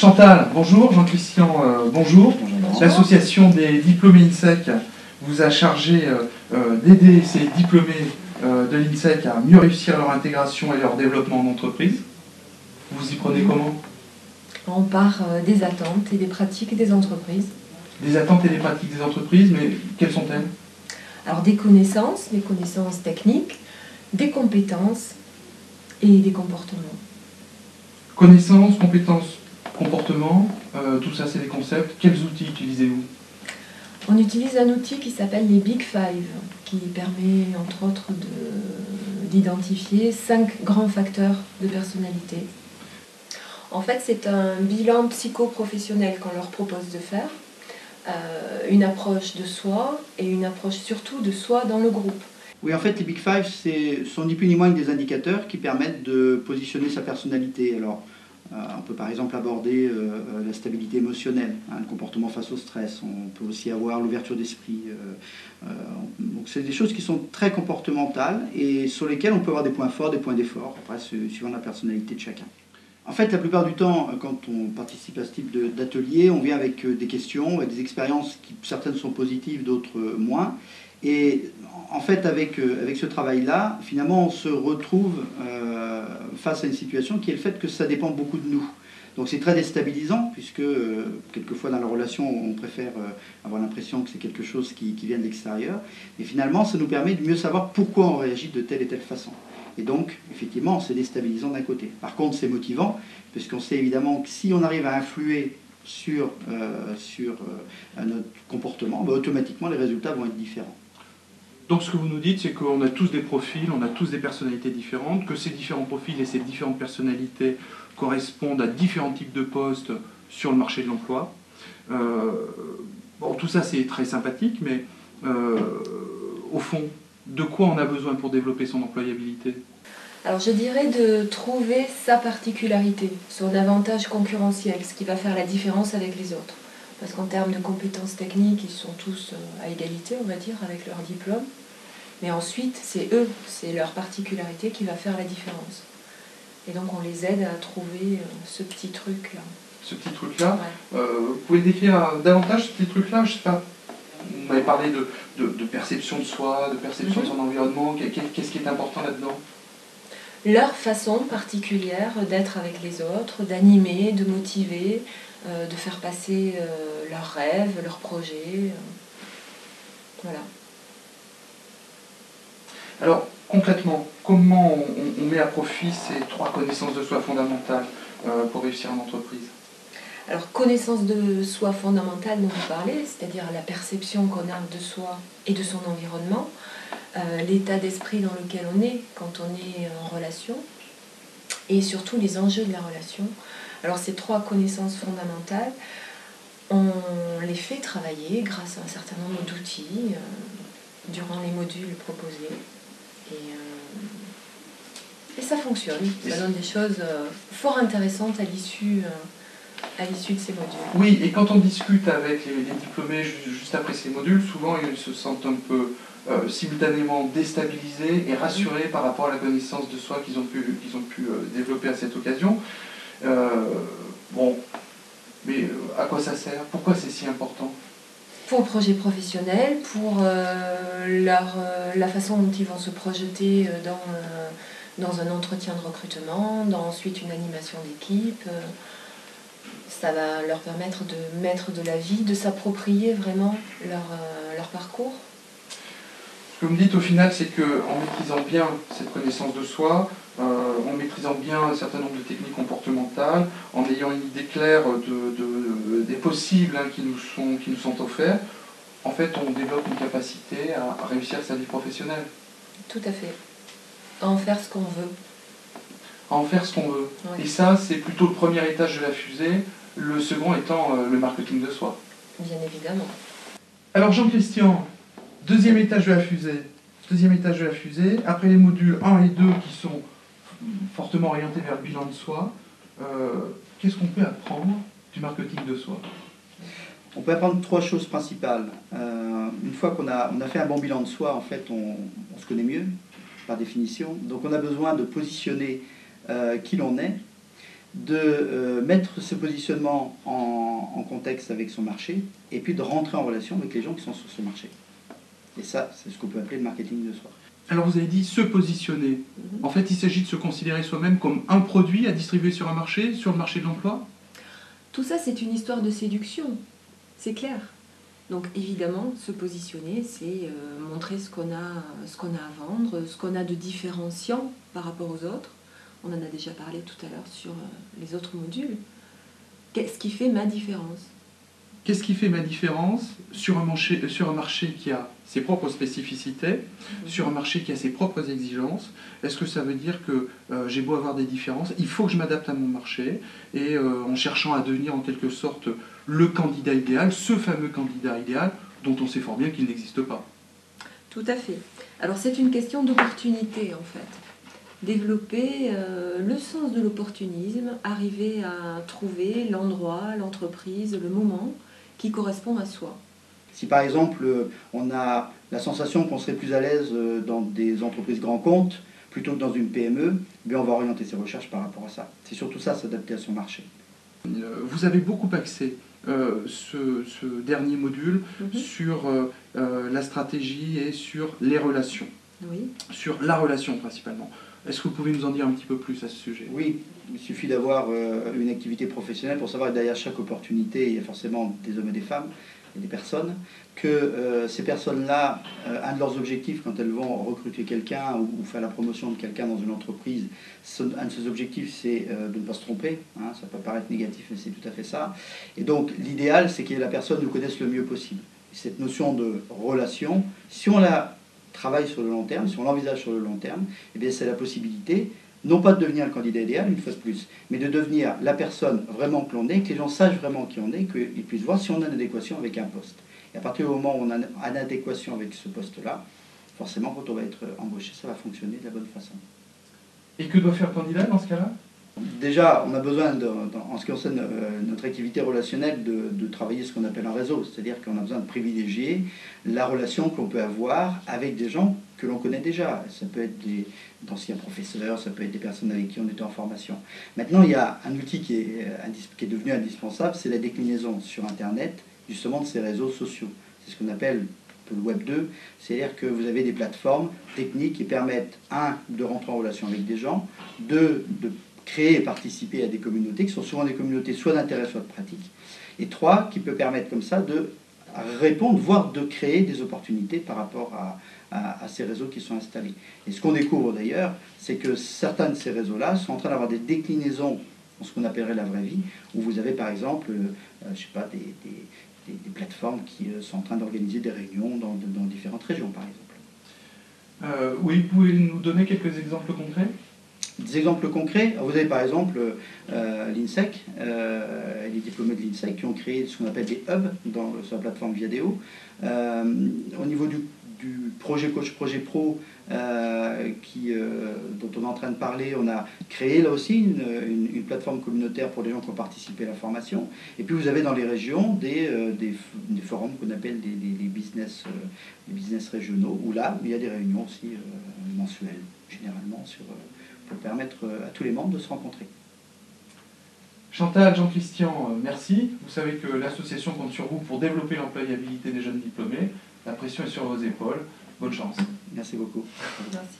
Chantal, bonjour. Jean-Christian, bonjour. Bonjour. L'association des diplômés INSEC vous a chargé d'aider ces diplômés de l'INSEC à mieux réussir leur intégration et leur développement en entreprise. Vous y prenez comment? On part des attentes et des pratiques des entreprises. Des attentes et des pratiques des entreprises, mais quelles sont-elles? Alors des connaissances techniques, des compétences et des comportements. Connaissances, compétences, comportements, tout ça c'est des concepts. Quels outils utilisez-vous? On utilise un outil qui s'appelle les Big Five, qui permet entre autres d'identifier 5 grands facteurs de personnalité. En fait, c'est un bilan psychoprofessionnel qu'on leur propose de faire, une approche de soi et une approche surtout de soi dans le groupe. Oui, en fait, les Big Five sont ni plus ni moins que des indicateurs qui permettent de positionner sa personnalité. Alors, on peut par exemple aborder la stabilité émotionnelle, le comportement face au stress. On peut aussi avoir l'ouverture d'esprit. Donc, c'est des choses qui sont très comportementales et sur lesquelles on peut avoir des points forts, des points d'effort, après, suivant la personnalité de chacun. En fait, la plupart du temps, quand on participe à ce type d'atelier, on vient avec des questions, avec des expériences qui certaines sont positives, d'autres moins. Et en fait, avec ce travail-là, finalement, on se retrouve face à une situation qui est le fait que ça dépend beaucoup de nous. Donc c'est très déstabilisant, puisque quelquefois dans la relation, on préfère avoir l'impression que c'est quelque chose qui vient de l'extérieur. Et finalement, ça nous permet de mieux savoir pourquoi on réagit de telle et telle façon. Et donc, effectivement, c'est déstabilisant d'un côté. Par contre, c'est motivant, puisqu'on sait évidemment que si on arrive à influer sur notre comportement, automatiquement, les résultats vont être différents. Donc ce que vous nous dites, c'est qu'on a tous des profils, on a tous des personnalités différentes, que ces différents profils et ces différentes personnalités correspondent à différents types de postes sur le marché de l'emploi. Bon, tout ça c'est très sympathique, mais au fond, de quoi on a besoin pour développer son employabilité? Alors je dirais de trouver sa particularité, son avantage concurrentiel, ce qui va faire la différence avec les autres. Parce qu'en termes de compétences techniques, ils sont tous à égalité, on va dire, avec leur diplôme. Mais ensuite, c'est eux, c'est leur particularité qui va faire la différence. Et donc on les aide à trouver ce petit truc-là. Ce petit truc-là, ouais. Vous pouvez décrire davantage ce petit truc-là? Je sais pas, vous m'avez parlé de perception de soi, de perception de son environnement. Qu'est-ce qui est important là-dedans? Leur façon particulière d'être avec les autres, d'animer, de motiver, de faire passer leurs rêves, leurs projets. Voilà. Alors, concrètement, comment on met à profit ces 3 connaissances de soi fondamentales pour réussir en entreprise? Alors, connaissance de soi fondamentale dont vous parlez, c'est-à-dire la perception qu'on a de soi et de son environnement, l'état d'esprit dans lequel on est quand on est en relation, et surtout les enjeux de la relation. Alors, ces 3 connaissances fondamentales, on les fait travailler grâce à un certain nombre d'outils durant les modules proposés. Et ça fonctionne, ça donne des choses fort intéressantes à l'issue de ces modules. Oui, et quand on discute avec les diplômés juste après ces modules, souvent ils se sentent un peu simultanément déstabilisés et rassurés par rapport à la connaissance de soi qu'ils ont pu développer à cette occasion. Bon, mais à quoi ça sert? Pourquoi c'est si important? Pour le projet professionnel, pour la façon dont ils vont se projeter dans un entretien de recrutement, dans ensuite une animation d'équipe. Ça va leur permettre de mettre de la vie, de s'approprier vraiment leur parcours. Ce que vous me dites au final, c'est qu'en maîtrisant bien cette connaissance de soi, en maîtrisant bien un certain nombre de techniques comportementales, en ayant une idée claire des possibles qui nous sont offerts, en fait on développe une capacité à réussir sa vie professionnelle. Tout à fait. À en faire ce qu'on veut. À en faire ce qu'on veut. Oui. Et ça, c'est plutôt le premier étage de la fusée, le second étant le marketing de soi. Bien évidemment. Alors Jean-Christian, deuxième étage de la fusée. Deuxième étage de la fusée, après les modules 1 et 2 qui sont fortement orientés vers le bilan de soi, qu'est-ce qu'on peut apprendre du marketing de soi? On peut apprendre 3 choses principales. Une fois qu'on a fait un bon bilan de soi, en fait, on se connaît mieux, par définition. Donc on a besoin de positionner qui l'on est. de mettre ce positionnement en contexte avec son marché, et puis de rentrer en relation avec les gens qui sont sur ce marché. Et ça, c'est ce qu'on peut appeler le marketing de soi. Alors vous avez dit se positionner. En fait, il s'agit de se considérer soi-même comme un produit à distribuer sur un marché, sur le marché de l'emploi. Tout ça, c'est une histoire de séduction, c'est clair. Donc évidemment, se positionner, c'est montrer ce qu'on a à vendre, ce qu'on a de différenciant par rapport aux autres. On en a déjà parlé tout à l'heure sur les autres modules. Qu'est-ce qui fait ma différence? Qu'est-ce qui fait ma différence sur un marché qui a ses propres spécificités, sur un marché qui a ses propres exigences? Est-ce que ça veut dire que j'ai beau avoir des différences, il faut que je m'adapte à mon marché, et en cherchant à devenir en quelque sorte le candidat idéal, ce fameux candidat idéal dont on sait fort bien qu'il n'existe pas? Tout à fait. Alors c'est une question d'opportunité en fait. Développer le sens de l'opportunisme, arriver à trouver l'endroit, l'entreprise, le moment qui correspond à soi. Si par exemple on a la sensation qu'on serait plus à l'aise dans des entreprises grands comptes plutôt que dans une PME, bien on va orienter ses recherches par rapport à ça. C'est surtout ça, s'adapter à son marché. Vous avez beaucoup axé ce dernier module sur la stratégie et sur les relations. Oui. Sur la relation principalement. Est-ce que vous pouvez nous en dire un petit peu plus à ce sujet? Oui, il suffit d'avoir une activité professionnelle pour savoir que derrière chaque opportunité, il y a forcément des hommes et des femmes, et des personnes, que ces personnes-là, un de leurs objectifs quand elles vont recruter quelqu'un ou faire la promotion de quelqu'un dans une entreprise, un de ces objectifs c'est de ne pas se tromper, hein, ça peut paraître négatif mais c'est tout à fait ça. Et donc l'idéal c'est que la personne nous connaisse le mieux possible. Et cette notion de relation, si on la travaille sur le long terme, si on l'envisage sur le long terme, eh bien c'est la possibilité, non pas de devenir le candidat idéal, une fois de plus, mais de devenir la personne vraiment que l'on est, que les gens sachent vraiment qui on est, qu'ils puissent voir si on a une adéquation avec un poste. Et à partir du moment où on a une adéquation avec ce poste-là, forcément quand on va être embauché, ça va fonctionner de la bonne façon. Et que doit faire le candidat dans ce cas-là? Déjà, on a besoin, en ce qui concerne notre activité relationnelle, de travailler ce qu'on appelle un réseau. C'est-à-dire qu'on a besoin de privilégier la relation qu'on peut avoir avec des gens que l'on connaît déjà. Ça peut être d'anciens professeurs, ça peut être des personnes avec qui on était en formation. Maintenant, il y a un outil qui est devenu indispensable, c'est la déclinaison sur Internet, justement, de ces réseaux sociaux. C'est ce qu'on appelle le Web 2, c'est-à-dire que vous avez des plateformes techniques qui permettent, de rentrer en relation avec des gens, de créer et participer à des communautés qui sont souvent des communautés soit d'intérêt soit de pratique, et 3, qui peut permettre comme ça de répondre, voire de créer des opportunités par rapport à ces réseaux qui sont installés. Et ce qu'on découvre d'ailleurs, c'est que certains de ces réseaux-là sont en train d'avoir des déclinaisons en ce qu'on appellerait la vraie vie, où vous avez par exemple, je sais pas, des plateformes qui sont en train d'organiser des réunions dans différentes régions par exemple. Oui, vous pouvez nous donner quelques exemples concrets? Des exemples concrets, vous avez par exemple l'INSEC, les diplômés de l'INSEC qui ont créé ce qu'on appelle des hubs sur la plateforme Viadeo. Au niveau du projet Coach Projet Pro dont on est en train de parler, on a créé là aussi une plateforme communautaire pour les gens qui ont participé à la formation. Et puis vous avez dans les régions des forums qu'on appelle les business régionaux, où là il y a des réunions aussi mensuelles, généralement pour permettre à tous les membres de se rencontrer. Chantal, Jean-Christian, merci. Vous savez que l'association compte sur vous pour développer l'employabilité des jeunes diplômés. La pression est sur vos épaules. Bonne chance. Merci beaucoup. Merci.